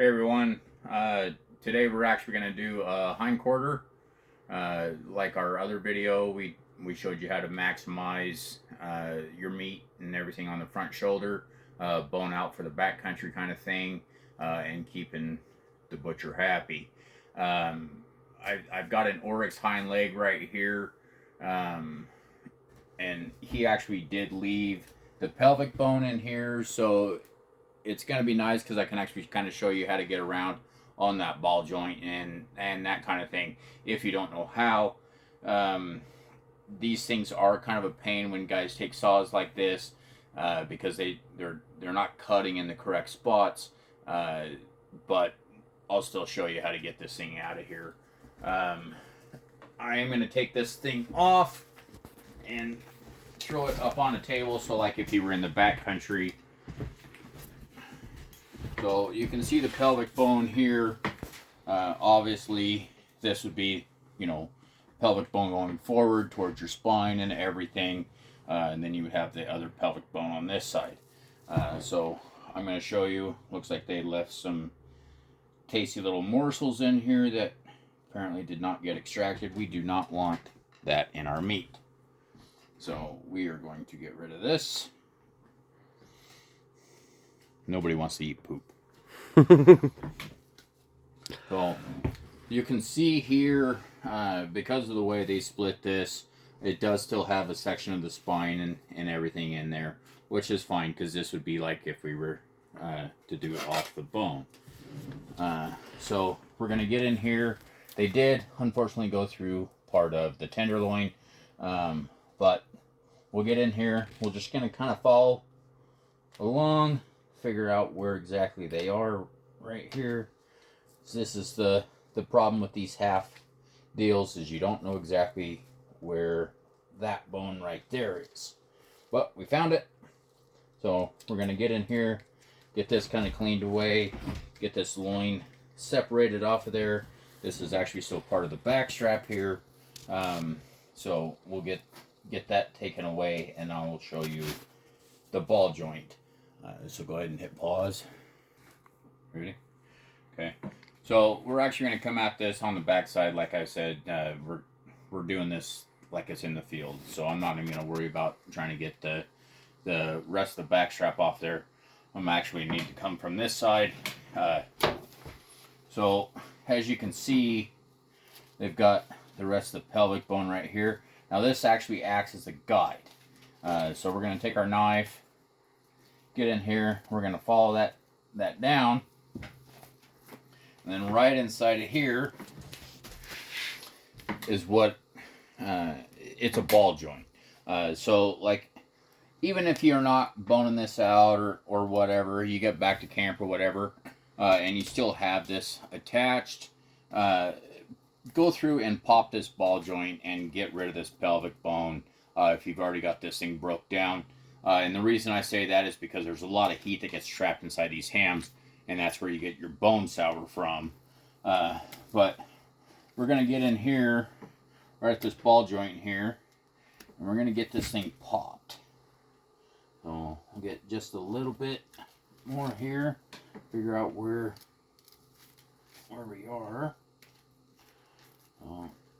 Hey everyone, today we're actually going to do a hind quarter. Like our other video, we showed you how to maximize your meat and everything on the front shoulder, bone out for the back country kind of thing, and keeping the butcher happy. I've got an oryx hind leg right here, and he actually did leave the pelvic bone in here, so it's going to be nice because I can actually kind of show you how to get around on that ball joint and that kind of thing if you don't know how. These things are kind of a pain when guys take saws like this because they're not cutting in the correct spots, but I'll still show you how to get this thing out of here. I am going to take this thing off and throw it up on a table, so like if you were in the back country. So you can see the pelvic bone here. Obviously, this would be, pelvic bone going forward towards your spine and everything. And then you would have the other pelvic bone on this side. So I'm going to show you. Looks like they left some tasty little morsels in here that apparently did not get extracted. We do not want that in our meat. So we are going to get rid of this. Nobody wants to eat poop. So you can see here, because of the way they split this, it does still have a section of the spine and everything in there, which is fine because this would be like if we were to do it off the bone. So we're going to get in here. They did unfortunately go through part of the tenderloin, but we'll get in here. We're just going to kind of follow along, figure out where exactly they are right here. So this is the problem with these half deals, is you don't know exactly where that bone right there is. But we found it. So we're going to get in here, get this kind of cleaned away, get this loin separated off of there. This is actually still part of the back strap here. So we'll get that taken away, and I will show you the ball joint. So go ahead and hit pause. Ready? Okay. So we're actually going to come at this on the back side. Like I said, we're doing this like it's in the field. So I'm not even going to worry about trying to get the rest of the back strap off there. I'm actually need to come from this side. So as you can see, they've got the rest of the pelvic bone right here. Now this actually acts as a guide. So we're going to take our knife, get in here, we're going to follow that down, and then right inside of here is what it's a ball joint. So like, even if you're not boning this out or whatever, you get back to camp or whatever, and you still have this attached, go through and pop this ball joint and get rid of this pelvic bone if you've already got this thing broke down. And the reason I say that is because there's a lot of heat that gets trapped inside these hams, and that's where you get your bone sour from. But we're going to get in here, right at this ball joint here, and we're going to get this thing popped. So I'll get just a little bit more here, figure out where we are.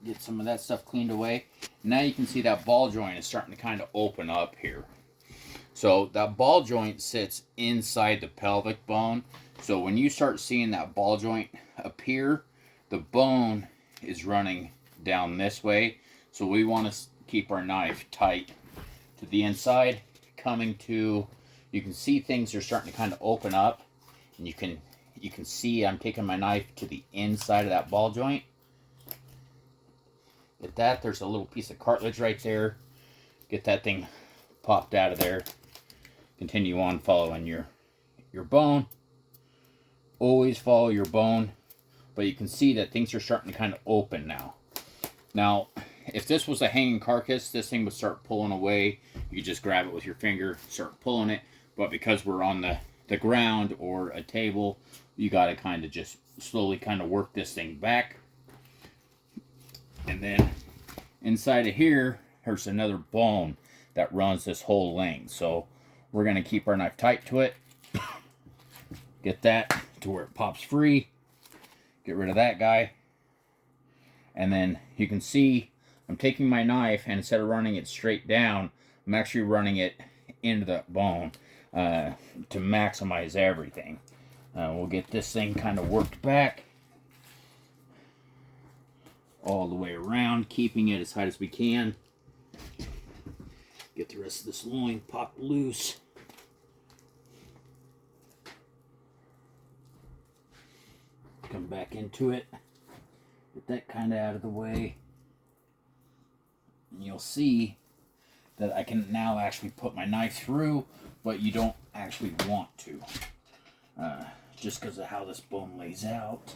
Get some of that stuff cleaned away. Now you can see that ball joint is starting to kind of open up here. So that ball joint sits inside the pelvic bone. So when you start seeing that ball joint appear, the bone is running down this way. So we want to keep our knife tight to the inside, coming to, you can see things are starting to kind of open up, and you can see I'm taking my knife to the inside of that ball joint. Get that, there's a little piece of cartilage right there. Get that thing popped out of there. Continue on following your bone. Always follow your bone. But you can see that things are starting to kind of open now. Now, if this was a hanging carcass, this thing would start pulling away. You could just grab it with your finger, start pulling it. But because we're on the ground or a table, you got to kind of just slowly kind of work this thing back. And then inside of here, there's another bone that runs this whole length. So we're going to keep our knife tight to it. Get that to where it pops free. Get rid of that guy. And then you can see I'm taking my knife, and instead of running it straight down, I'm actually running it into the bone to maximize everything. We'll get this thing kind of worked back all the way around, keeping it as tight as we can. Get the rest of this loin popped loose. Come back into it. Get that kind of out of the way. And you'll see that I can now actually put my knife through, but you don't actually want to. Just because of how this bone lays out.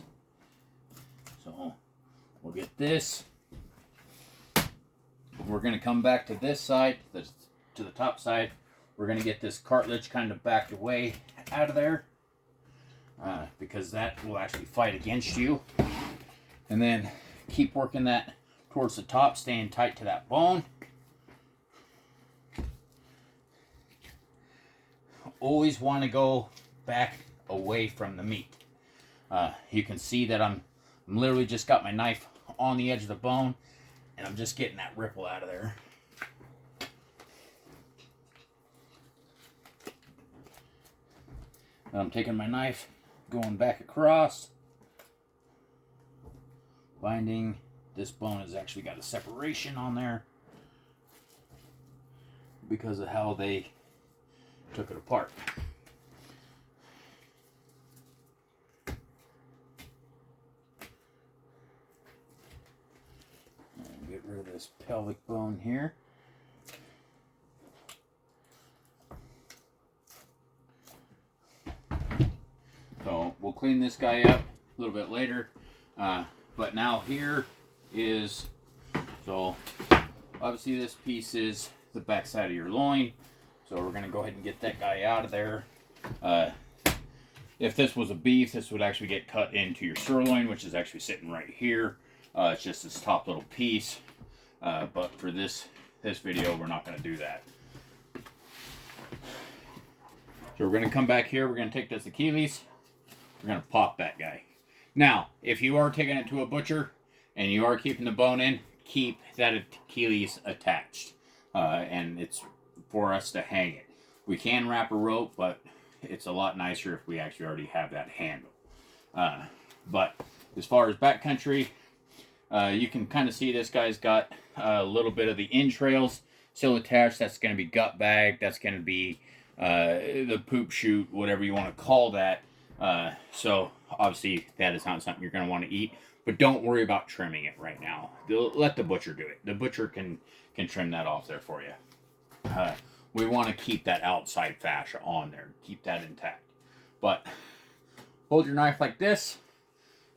So we'll get this. We're going to come back to this side, to the top side. We're going to get this cartilage kind of backed away out of there. Because that will actually fight against you. And then keep working that towards the top, staying tight to that bone. Always want to go back away from the meat. You can see that I'm literally just got my knife on the edge of the bone, and I'm just getting that ripple out of there. And I'm taking my knife, going back across, finding this bone has actually got a separation on there because of how they took it apart. And get rid of this pelvic bone here. So we'll clean this guy up a little bit later. But now here is, so obviously this piece is the back side of your loin. So we're going to go ahead and get that guy out of there. If this was a beef, this would actually get cut into your sirloin, which is actually sitting right here. It's just this top little piece. But for this video, we're not going to do that. So we're going to come back here. We're going to take this Achilles. We're going to pop that guy. Now, if you are taking it to a butcher and you are keeping the bone in, keep that Achilles attached. And it's for us to hang it. We can wrap a rope, but it's a lot nicer if we actually already have that handle. But as far as backcountry, you can kind of see this guy's got a little bit of the entrails still attached. That's going to be gut bag. That's going to be the poop chute, whatever you want to call that. So obviously that is not something you're going to want to eat, but don't worry about trimming it right now. Let the butcher do it. The butcher can trim that off there for you. We want to keep that outside fascia on there, keep that intact. But hold your knife like this,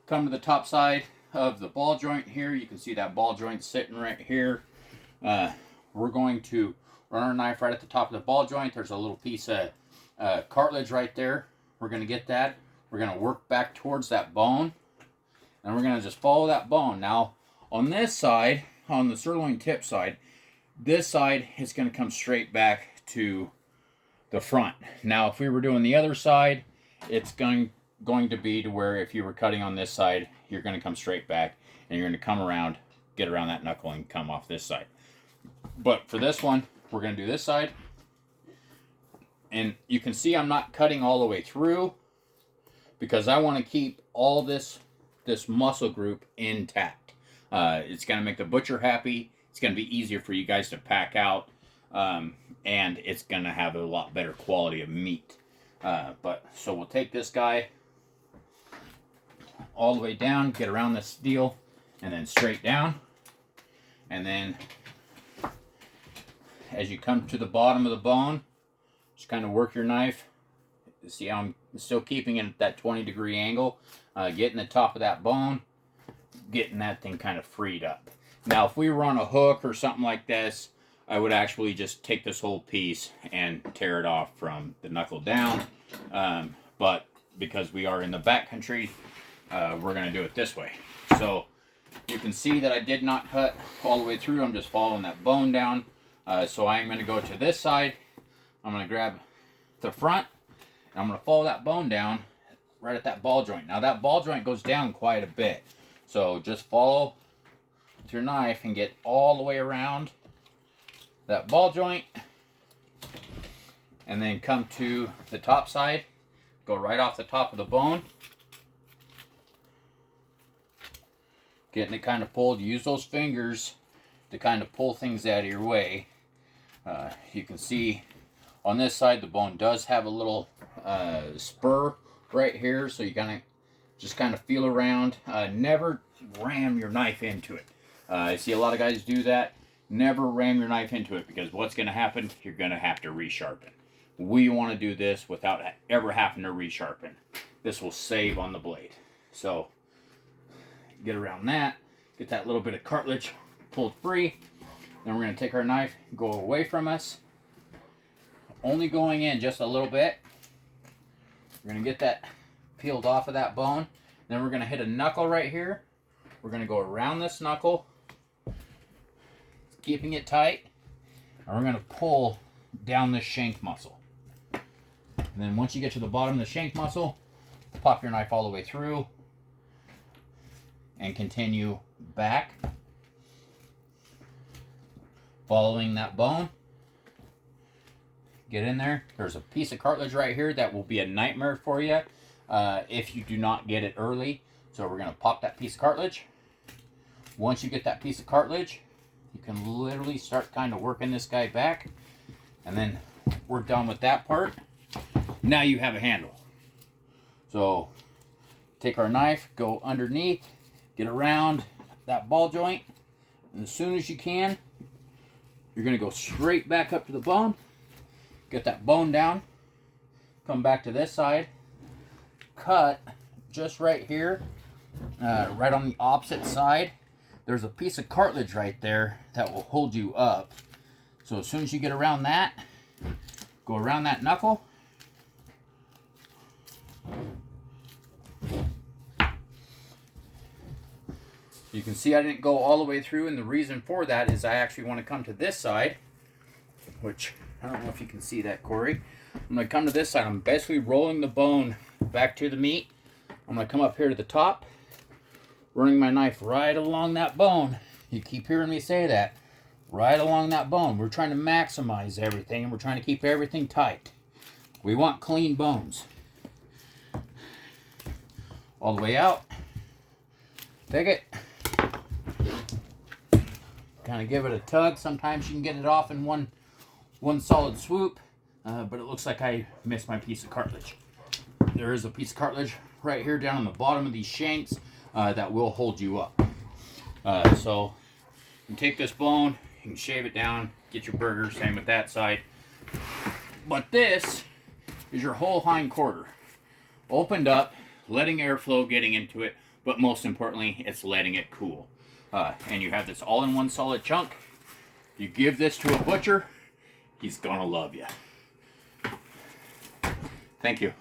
come to the top side of the ball joint here. You can see that ball joint sitting right here. We're going to run our knife right at the top of the ball joint. There's a little piece of cartilage right there. We're going to get that. We're going to work back towards that bone, and we're going to just follow that bone. Now, on this side, on the sirloin tip side, this side is going to come straight back to the front. Now, if we were doing the other side, it's going to be to where if you were cutting on this side, you're going to come straight back, and you're going to come around, get around that knuckle, and come off this side. But for this one, we're going to do this side. And you can see I'm not cutting all the way through because I want to keep all this muscle group intact. It's going to make the butcher happy. It's going to be easier for you guys to pack out. And it's going to have a lot better quality of meat. So we'll take this guy all the way down, get around this deal, and then straight down. And then as you come to the bottom of the bone, just kind of work your knife. See how I'm still keeping it at that 20-degree angle. Getting the top of that bone, getting that thing kind of freed up. Now, if we were on a hook or something like this, I would actually just take this whole piece and tear it off from the knuckle down. But because we are in the backcountry, we're going to do it this way. So you can see that I did not cut all the way through. I'm just following that bone down. So I'm going to go to this side. I'm going to grab the front, and I'm going to follow that bone down right at that ball joint. Now that ball joint goes down quite a bit. So just follow with your knife and get all the way around that ball joint. And then come to the top side. Go right off the top of the bone. Getting it kind of pulled. Use those fingers to kind of pull things out of your way. You can see on this side the bone does have a little spur right here, so you just kind of feel around. Never ram your knife into it. I see a lot of guys do that. Never ram your knife into it, because what's going to happen? You're going to have to resharpen. We want to do this without ever having to resharpen. This will save on the blade. So get around that, get that little bit of cartilage pulled free. Then we're going to take our knife, go away from us, only going in just a little bit. We're going to get that peeled off of that bone. Then we're going to hit a knuckle right here. We're going to go around this knuckle, keeping it tight, and we're going to pull down this shank muscle. And then once you get to the bottom of the shank muscle, pop your knife all the way through and continue back, following that bone. Get in there. There's a piece of cartilage right here that will be a nightmare for you if you do not get it early. So we're going to pop that piece of cartilage. Once you get that piece of cartilage, you can literally start kind of working this guy back. And then we're done with that part. Now you have a handle. So take our knife, go underneath, get around that ball joint, and as soon as you can, you're going to go straight back up to the bone, get that bone down, come back to this side, cut just right here, right on the opposite side. There's a piece of cartilage right there that will hold you up. So as soon as you get around that, go around that knuckle. You can see I didn't go all the way through, and the reason for that is I actually want to come to this side, which I don't know if you can see that, Corey. I'm going to come to this side. I'm basically rolling the bone back to the meat. I'm going to come up here to the top, running my knife right along that bone. You keep hearing me say that. Right along that bone. We're trying to maximize everything, and we're trying to keep everything tight. We want clean bones. All the way out. Take it. Kind of give it a tug. Sometimes you can get it off in one solid swoop, but it looks like I missed my piece of cartilage. There is a piece of cartilage right here down on the bottom of these shanks that will hold you up. So you can take this bone, you can shave it down, get your burger, same with that side. But this is your whole hind quarter. Opened up, letting airflow getting into it, but most importantly, it's letting it cool. And you have this all in one solid chunk. You give this to a butcher, he's gonna love you. Thank you.